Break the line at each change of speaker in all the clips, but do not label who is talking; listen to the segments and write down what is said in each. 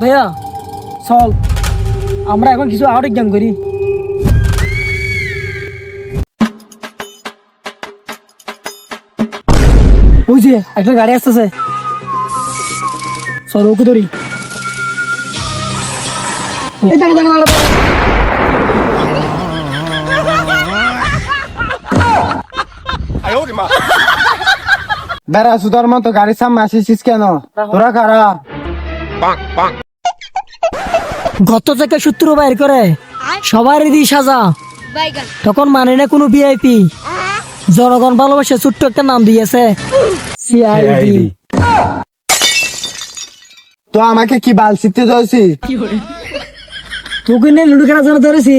ভাইয়া চল আমরা এখন কিছু আউট এক্সাম করি। বুঝছি একটা গাড়ি আসতেছে, চল ওকে ধরি।
বেড়া সুদার মতো গাড়ির সামনে আসিস কেন? তোরা কারা?
গত থেকে সূত্র বাইর করে সবারই দি সাজা, তখন মানে না কোনো ভিআইপি। জনগণ ভালোবাসে ছোট্ট একটা নাম দিয়েছে সিআইডি।
তো আমাকে কি বাল শিখতে ধরেছি?
তোকে নিয়ে লুডু খেলা জন্য ধরেছি।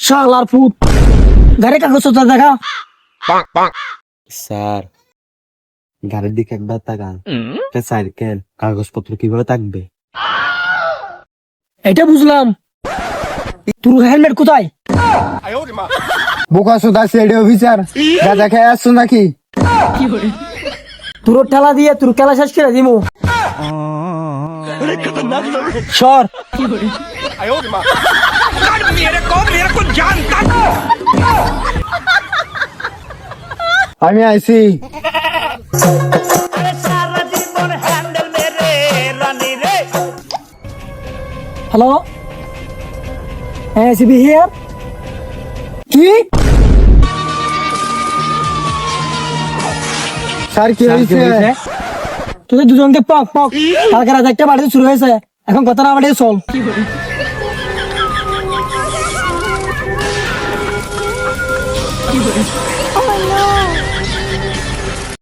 শালার ফুট, গাড়ি কাগজ দেখা।
স্যার গাড়ির দিকে একবার তাকান, সাইকেল কাগজপত্র কিভাবে থাকবে?
এটা বুঝলাম, তোর হেলমেট কোথায়?
বোকা সোদা সিআইডি অফিসার, গাঁজা খেয়ে আসছো নাকি?
তোর ঠেলা দিয়ে তোর খেলা শেষ করে দিমু। সর।
আমি আইছি।
Hello, ACB here. কি
স্যার কি হয়েছে?
তোদের দুজনকে পক পক কালকে রাত একটা বাড়িতে শুরু হয়েছে, এখন কথা না বাড়িয়ে চল।